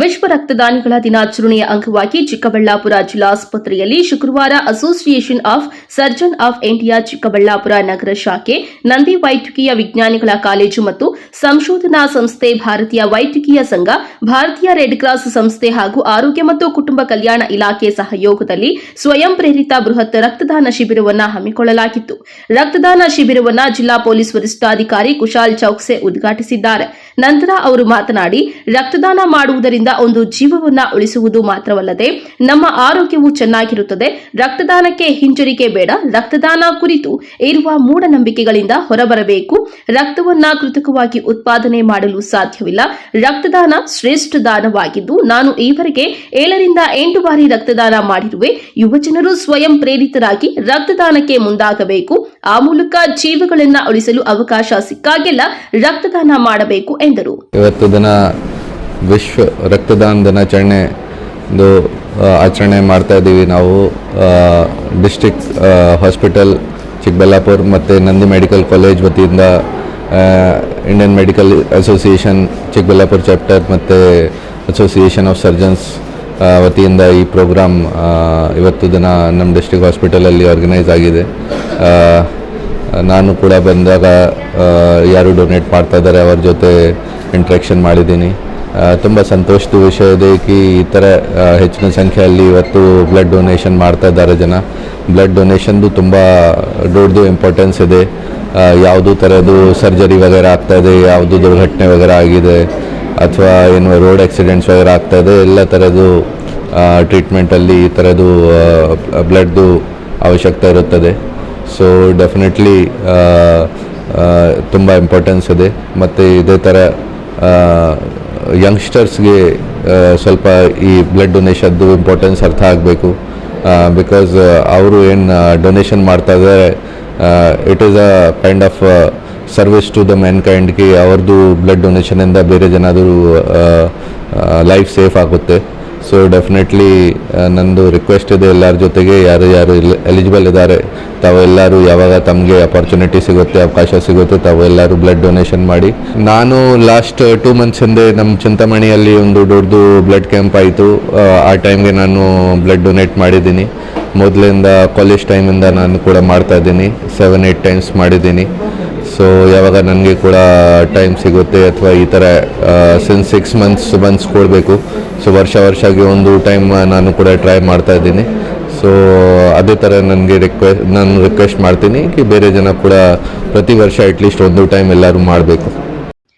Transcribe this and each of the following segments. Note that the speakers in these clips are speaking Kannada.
ವಿಶ್ವ ರಕ್ತದಾನಿಗಳ ದಿನಾಚರಣೆಯ ಅಂಗವಾಗಿ ಚಿಕ್ಕಬಳ್ಳಾಪುರ ಜಿಲ್ಲಾಸ್ಪತ್ರೆಯಲ್ಲಿ ಶುಕ್ರವಾರ association of surgeon of India Chikkaballapur ನಗರ ಶಾಖೆ, ನಂದಿ ವೈದ್ಯಕೀಯ ವಿಜ್ಞಾನಿಗಳ ಕಾಲೇಜು ಮತ್ತು ಸಂಶೋಧನಾ ಸಂಸ್ಥೆ, ಭಾರತೀಯ ವೈದ್ಯಕೀಯ ಸಂಘ, ಭಾರತೀಯ ರೆಡ್ ಕ್ರಾಸ್ ಸಂಸ್ಥೆ ಹಾಗೂ ಆರೋಗ್ಯ ಮತ್ತು ಕುಟುಂಬ ಕಲ್ಯಾಣ ಇಲಾಖೆ ಸಹಯೋಗದಲ್ಲಿ ಸ್ವಯಂ ಪ್ರೇರಿತ ಬೃಹತ್ ರಕ್ತದಾನ ಶಿಬಿರವನ್ನು ಹಮ್ಮಿಕೊಳ್ಳಲಾಗಿತ್ತು. ರಕ್ತದಾನ ಶಿಬಿರವನ್ನು ಜಿಲ್ಲಾ ಪೊಲೀಸ್ ವರಿಷ್ಠಾಧಿಕಾರಿ ಕುಶಾಲ್ ಚೌಕ್ಸೆ ಉದ್ಘಾಟಿಸಿದ್ದಾರೆ. ನಂತರ ಅವರು ಮಾತನಾಡಿ, ರಕ್ತದಾನ ಮಾಡುವುದರಿಂದ ಒಂದು ಜೀವವನ್ನ ಉಳಿಸುವುದು ಮಾತ್ರವಲ್ಲದೆ ನಮ್ಮ ಆರೋಗ್ಯವು ಚೆನ್ನಾಗಿರುತ್ತದೆ. ರಕ್ತದಾನಕ್ಕೆ ಹಿಂಜರಿಕೆ ಬೇಡ. ರಕ್ತದಾನ ಕುರಿತು ಇರುವ ಮೂಢನಂಬಿಕೆಗಳಿಂದ ಹೊರಬರಬೇಕು. ರಕ್ತವನ್ನ ಕೃತಕವಾಗಿ ಉತ್ಪಾದನೆ ಮಾಡಲು ಸಾಧ್ಯವಿಲ್ಲ. ರಕ್ತದಾನ ಶ್ರೇಷ್ಠ ದಾನವಾಗಿದ್ದು, ನಾನು ಈವರೆಗೆ 7 ರಿಂದ 8 ಬಾರಿ ರಕ್ತದಾನ ಮಾಡಿರುವೆ. ಯುವಜನರು ಸ್ವಯಂ ಪ್ರೇರಿತರಾಗಿ ರಕ್ತದಾನಕ್ಕೆ ಮುಂದಾಗಬೇಕು. ಆ ಮೂಲಕ ಜೀವಗಳನ್ನು ಉಳಿಸಲು ಅವಕಾಶ ಸಿಕ್ಕಾಗೆಲ್ಲ ರಕ್ತದಾನ ಮಾಡಬೇಕು ಎಂದರು. ಇವತ್ತು ದಿನ ವಿಶ್ವ ರಕ್ತದಾನ ದಿನಾಚರಣೆ ಆಚರಣೆ ಮಾಡ್ತಾ ಇದ್ದೀವಿ. ನಾವು ಡಿಸ್ಟ್ರಿಕ್ಟ್ ಹಾಸ್ಪಿಟಲ್ ಚಿಕ್ಕಬಳ್ಳಾಪುರ ಮತ್ತು ನಂದಿ ಮೆಡಿಕಲ್ ಕಾಲೇಜ್ ವತಿಯಿಂದ Indian medical association Chikkaballapur chapter ಮತ್ತು ಅಸೋಸಿಯೇಷನ್ ಆಫ್ ಸರ್ಜನ್ಸ್ ವತಿಯಿಂದ ಈ ಪ್ರೋಗ್ರಾಮ್ ಇವತ್ತು ದಿನ ನಮ್ಮ ಡಿಸ್ಟ್ರಿಕ್ಟ್ ಹಾಸ್ಪಿಟಲಲ್ಲಿ ಆರ್ಗನೈಸ್ ಆಗಿದೆ. ನಾನು ಕೂಡ ಬಂದಾಗ ಯಾರು ಡೊನೇಟ್ ಮಾಡ್ತಾ ಇದ್ದಾರೆ ಅವ್ರ ಜೊತೆ ಇಂಟ್ರಾಕ್ಷನ್ ಮಾಡಿದ್ದೀನಿ. ತುಂಬ ಸಂತೋಷದ ವಿಷಯ ಇದೆ ಕಿ ಈ ಥರ ಹೆಚ್ಚಿನ ಸಂಖ್ಯೆಯಲ್ಲಿ ಇವತ್ತು ಬ್ಲಡ್ ಡೊನೇಷನ್ ಮಾಡ್ತಾ ಇದ್ದಾರೆ ಜನ. ಬ್ಲಡ್ ಡೊನೇಷನ್ದು ತುಂಬ ದೊಡ್ಡದು ಇಂಪಾರ್ಟೆನ್ಸ್ ಇದೆ. ಯಾವುದು ಥರದ್ದು ಸರ್ಜರಿ ವಗೇರೆ ಆಗ್ತಾಯಿದೆ, ಯಾವುದು ದುರ್ಘಟನೆ ವಗೇರೆ ಆಗಿದೆ ಅಥವಾ ಏನು ರೋಡ್ ಆಕ್ಸಿಡೆಂಟ್ಸ್ ವಗೇರೆ ಆಗ್ತಾಯಿದೆ, ಎಲ್ಲ ಥರದ್ದು ಟ್ರೀಟ್ಮೆಂಟಲ್ಲಿ ಈ ಥರದ್ದು ಬ್ಲಡ್ದು ಅವಶ್ಯಕತೆ ಇರುತ್ತದೆ. ಸೊ ಡೆಫಿನೆಟ್ಲಿ ತುಂಬ ಇಂಪಾರ್ಟೆನ್ಸ್ ಇದೆ. ಮತ್ತು ಇದೇ ಥರ ಯಂಗ್ಸ್ಟರ್ಸ್ಗೆ ಸ್ವಲ್ಪ ಈ ಬ್ಲಡ್ ಡೊನೇಷನ್ದು ಇಂಪಾರ್ಟೆನ್ಸ್ ಅರ್ಥ ಆಗಬೇಕು. ಬಿಕಾಸ್ ಅವರು ಏನು ಡೊನೇಷನ್ ಮಾಡ್ತಾ ಇದ್ದಾರೆ, it is a kind of service to the man ಕೈಂಡ್ಗೆ. ಅವ್ರದ್ದು ಬ್ಲಡ್ ಡೊನೇಷನಿಂದ ಬೇರೆ ಜನದು ಲೈಫ್ ಸೇಫ್ ಆಗುತ್ತೆ. ಸೊ ಡೆಫಿನೆಟ್ಲಿ ನಂದು ರಿಕ್ವೆಸ್ಟ್ ಇದೆ ಎಲ್ಲರ ಜೊತೆಗೆ, ಯಾರು ಎಲಿಜಿಬಲ್ ಇದ್ದಾರೆ ತಾವೆಲ್ಲರೂ ಯಾವಾಗ ತಮಗೆ ಅಪರ್ಚುನಿಟಿ ಸಿಗುತ್ತೆ, ಅವಕಾಶ ಸಿಗುತ್ತೆ, ತಾವೆಲ್ಲರೂ ಬ್ಲಡ್ ಡೊನೇಷನ್ ಮಾಡಿ. ನಾನು ಲಾಸ್ಟ್ 2 months ಹಿಂದೆ ನಮ್ಮ ಚಿಂತಾಮಣಿಯಲ್ಲಿ ಒಂದು ದೊಡ್ಡದು ಬ್ಲಡ್ ಕ್ಯಾಂಪ್ ಆಯಿತು. ಆ ಟೈಮ್ಗೆ ನಾನು ಬ್ಲಡ್ ಡೊನೇಟ್ ಮಾಡಿದ್ದೀನಿ. ಮೊದಲಿಂದ ಕಾಲೇಜ್ ಟೈಮಿಂದ ನಾನು ಕೂಡ ಮಾಡ್ತಾಯಿದ್ದೀನಿ. 7-8 times ಮಾಡಿದ್ದೀನಿ. ಸೊ ಯಾವಾಗ ನನಗೆ ಕೂಡ ಟೈಮ್ ಸಿಗುತ್ತೆ ಅಥವಾ ಈ ಥರ ಸಿನ್ಸ್ 6 months ಕೊಡಬೇಕು. ಸೊ ವರ್ಷಗೆ ಒಂದು ಟೈಮ್ ನಾನು ಕೂಡ ಟ್ರೈ ಮಾಡ್ತಾಯಿದ್ದೀನಿ. ಸೊ ಅದೇ ಥರ ನಾನು ರಿಕ್ವೆಸ್ಟ್ ಮಾಡ್ತೀನಿ ಕಿ ಬೇರೆ ಜನ ಕೂಡ ಪ್ರತಿ ವರ್ಷ ಅಟ್ಲೀಸ್ಟ್ ಒಂದು ಟೈಮ್ ಎಲ್ಲರೂ ಮಾಡಬೇಕು.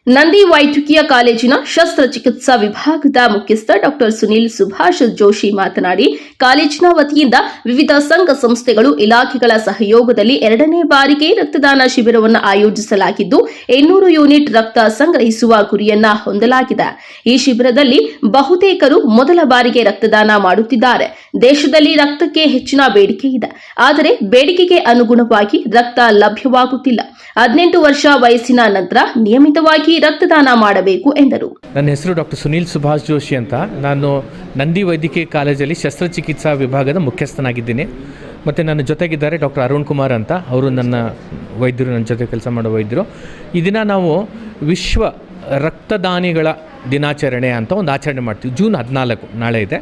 ನಂದಿ ವೈದ್ಯಕೀಯ ಕಾಲೇಜಿನ ಶಸ್ತ್ರಚಿಕಿತ್ಸಾ ವಿಭಾಗದ ಮುಖ್ಯಸ್ಥ ಡಾ ಸುನೀಲ್ ಸುಭಾಷ್ ಜೋಶಿ ಮಾತನಾಡಿ, ಕಾಲೇಜಿನ ವತಿಯಿಂದ ವಿವಿಧ ಸಂಘ ಸಂಸ್ಥೆಗಳು, ಇಲಾಖೆಗಳ ಸಹಯೋಗದಲ್ಲಿ 2ನೇ ಬಾರಿಗೆ ರಕ್ತದಾನ ಶಿಬಿರವನ್ನು ಆಯೋಜಿಸಲಾಗಿದ್ದು 800 ಯೂನಿಟ್ ರಕ್ತ ಸಂಗ್ರಹಿಸುವ ಗುರಿಯನ್ನ ಹೊಂದಲಾಗಿದೆ. ಈ ಶಿಬಿರದಲ್ಲಿ ಬಹುತೇಕರು ಮೊದಲ ಬಾರಿಗೆ ರಕ್ತದಾನ ಮಾಡುತ್ತಿದ್ದಾರೆ. ದೇಶದಲ್ಲಿ ರಕ್ತಕ್ಕೆ ಹೆಚ್ಚಿನ ಬೇಡಿಕೆ ಇದೆ. ಆದರೆ ಬೇಡಿಕೆಗೆ ಅನುಗುಣವಾಗಿ ರಕ್ತ ಲಭ್ಯವಾಗುತ್ತಿಲ್ಲ. 18 ವರ್ಷ ವಯಸ್ಸಿನ ನಂತರ ನಿಯಮಿತವಾಗಿ ರಕ್ತದಾನ ಮಾಡಬೇಕು ಎಂದರು. ನನ್ನ ಹೆಸರು ಡಾ ಸುನೀಲ್ ಸುಭಾಷ್ ಜೋಶಿ ಅಂತ. ನಾನು ನಂದಿ ವೈದ್ಯಕೀಯ ಕಾಲೇಜಲ್ಲಿ ಶಸ್ತ್ರಚಿಕಿತ್ಸಾ ವಿಭಾಗದ ಮುಖ್ಯಸ್ಥನಾಗಿದ್ದೀನಿ. ಮತ್ತು ನನ್ನ ಜೊತೆಗಿದ್ದಾರೆ ಡಾಕ್ಟರ್ ಅರುಣ್ ಕುಮಾರ್ ಅಂತ. ಅವರು ನನ್ನ ವೈದ್ಯರು, ನನ್ನ ಜೊತೆ ಕೆಲಸ ಮಾಡೋ ವೈದ್ಯರು. ಈ ದಿನ ನಾವು ವಿಶ್ವ ರಕ್ತದಾನಿಗಳ ದಿನಾಚರಣೆ ಅಂತ ಒಂದು ಆಚರಣೆ ಮಾಡ್ತೀವಿ. June 14 ನಾಳೆ ಇದೆ.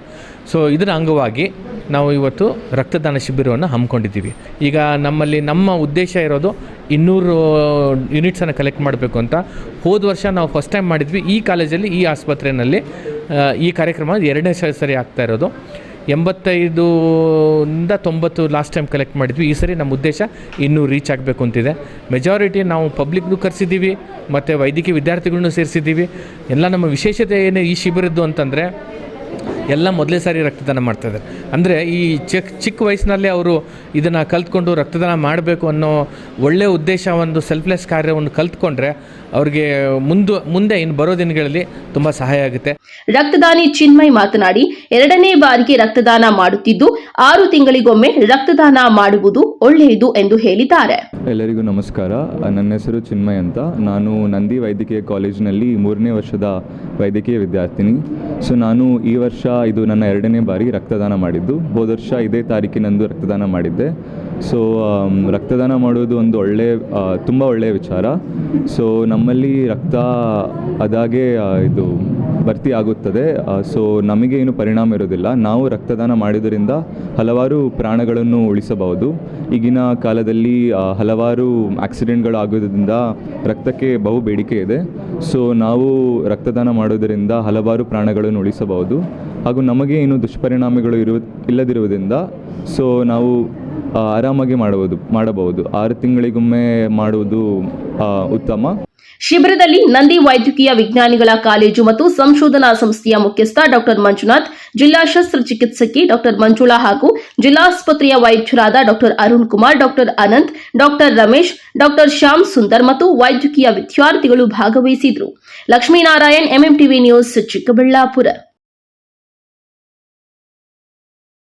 ಸೊ ಇದರ ಅಂಗವಾಗಿ ನಾವು ಇವತ್ತು ರಕ್ತದಾನ ಶಿಬಿರವನ್ನು ಹಮ್ಮಿಕೊಂಡಿದ್ದೀವಿ. ಈಗ ನಮ್ಮ ಉದ್ದೇಶ ಇರೋದು 200 ಯೂನಿಟ್ಸನ್ನು ಕಲೆಕ್ಟ್ ಮಾಡಬೇಕು ಅಂತ. ಹೋದ ವರ್ಷ ನಾವು ಫಸ್ಟ್ ಟೈಮ್ ಮಾಡಿದ್ವಿ ಈ ಕಾಲೇಜಲ್ಲಿ, ಈ ಆಸ್ಪತ್ರೆಯಲ್ಲಿ. ಈ ಕಾರ್ಯಕ್ರಮ 2ನೇ ಸರಿ ಆಗ್ತಾ ಇರೋದು. 85ರಿಂದ 90 ಲಾಸ್ಟ್ ಟೈಮ್ ಕಲೆಕ್ಟ್ ಮಾಡಿದ್ವಿ. ಈ ಸರಿ ನಮ್ಮ ಉದ್ದೇಶ 200 ರೀಚ್ ಆಗಬೇಕು ಅಂತಿದೆ. ಮೆಜಾರಿಟಿ ನಾವು ಪಬ್ಲಿಕ್ನು ಕರೆಸಿದ್ದೀವಿ ಮತ್ತು ವೈದ್ಯಕೀಯ ವಿದ್ಯಾರ್ಥಿಗಳನ್ನೂ ಸೇರಿಸಿದ್ದೀವಿ. ಎಲ್ಲ ನಮ್ಮ ವಿಶೇಷತೆ ಏನು ಈ ಶಿಬಿರದ್ದು ಅಂತಂದರೆ, ಎಲ್ಲ ಮೊದಲೇ ಸಾರಿ ರಕ್ತದಾನ ಮಾಡ್ತಾಯಿದ್ದಾರೆ. ಅಂದರೆ ಈ ಚಿಕ್ಕ ವಯಸ್ಸಿನಲ್ಲೇ ಅವರು ಇದನ್ನು ಕಲ್ತ್ಕೊಂಡು ರಕ್ತದಾನ ಮಾಡಬೇಕು ಅನ್ನೋ ಒಳ್ಳೆಯ ಉದ್ದೇಶ, ಒಂದು ಸೆಲ್ಫ್ಲೆಸ್ ಕಾರ್ಯವನ್ನು ಕಲ್ತ್ಕೊಂಡ್ರೆ ಅವ್ರಿಗೆ ಮುಂದೆ ಇನ್ನು ಬರೋ ದಿನಗಳಲ್ಲಿ ತುಂಬ ಸಹಾಯ ಆಗುತ್ತೆ. ರಕ್ತದಾನಿ ಚಿನ್ಮಯ್ ಮಾತನಾಡಿ, 2ನೇ ಬಾರಿಗೆ ರಕ್ತದಾನ ಮಾಡುತ್ತಿದ್ದು 6 ತಿಂಗಳಿಗೊಮ್ಮೆ ರಕ್ತದಾನ ಮಾಡುವುದು ಒಳ್ಳೆಯದು ಎಂದು ಹೇಳಿದ್ದಾರೆ. ಎಲ್ಲರಿಗೂ ನಮಸ್ಕಾರ. ನನ್ನ ಹೆಸರು ಚಿನ್ಮಯ್ ಅಂತ. ನಾನು ನಂದಿ ವೈದ್ಯಕೀಯ ಕಾಲೇಜಿನಲ್ಲಿ 3ನೇ ವರ್ಷದ ವೈದ್ಯಕೀಯ ವಿದ್ಯಾರ್ಥಿನಿ. ಸೊ ನಾನು ಈ ವರ್ಷ ಇದು ನನ್ನ 2ನೇ ಬಾರಿ ರಕ್ತದಾನ ಮಾಡಿದ್ದು. ಹೋದ ವರ್ಷ ಇದೇ ತಾರೀಕಿನಂದು ರಕ್ತದಾನ ಮಾಡಿದ್ದೆ. ಸೊ ರಕ್ತದಾನ ಮಾಡೋದು ಒಂದು ತುಂಬ ಒಳ್ಳೆಯ ವಿಚಾರ. ಸೊ ನಮ್ಮಲ್ಲಿ ರಕ್ತ ಅದಾಗೆ ಇದು ಭರ್ತಿ ಆಗುತ್ತದೆ. ಸೊ ನಮಗೆ ಏನು ಪರಿಣಾಮ ಇರೋದಿಲ್ಲ. ನಾವು ರಕ್ತದಾನ ಮಾಡಿದ್ದರಿಂದ ಹಲವಾರು ಪ್ರಾಣಗಳನ್ನು ಉಳಿಸಬಹುದು. ಈಗಿನ ಕಾಲದಲ್ಲಿ ಹಲವಾರು ಆಕ್ಸಿಡೆಂಟ್ಗಳು ಆಗೋದ್ರಿಂದ ರಕ್ತಕ್ಕೆ ಬಹು ಬೇಡಿಕೆ ಇದೆ. ಸೊ ನಾವು ರಕ್ತದಾನ ಮಾಡೋದರಿಂದ ಹಲವಾರು ಪ್ರಾಣಗಳನ್ನು ಉಳಿಸಬಹುದು ಹಾಗೂ ನಮಗೆ ಏನು ದುಷ್ಪರಿಣಾಮಗಳು ಇಲ್ಲದಿರುವುದರಿಂದ ಸೊ ನಾವು ಆರಾಮಾಗಿ ಮಾಡಬಹುದು. 6 ತಿಂಗಳಿಗೊಮ್ಮೆ ಮಾಡುವುದು ಉತ್ತಮ. ಶಿಬಿರದಲ್ಲಿ ನಂದಿ ವೈದ್ಯಕೀಯ ವಿಜ್ಞಾನಿಗಳ ಕಾಲೇಜು ಮತ್ತು ಸಂಶೋಧನಾ ಸಂಸ್ಥೆಯ ಮುಖ್ಯಸ್ಥ ಡಾಕ್ಟರ್ ಮಂಜುನಾಥ್, ಜಿಲ್ಲಾ ಶಸ್ತ್ರಚಿಕಿತ್ಸಕಿ ಡಾಕ್ಟರ್ ಮಂಜುಳಾ ಹಾಗೂ ಜಿಲ್ಲಾಸ್ಪತ್ರೆಯ ವೈದ್ಯರಾದ doctor Arun Kumar, doctor Anant, doctor Ramesh, doctor Shyam Sundar ಮತ್ತು ವೈದ್ಯಕೀಯ ವಿದ್ಯಾರ್ಥಿಗಳು ಭಾಗವಹಿಸಿದರು. Lakshminarayan, MMTV news, Chikkaballapur.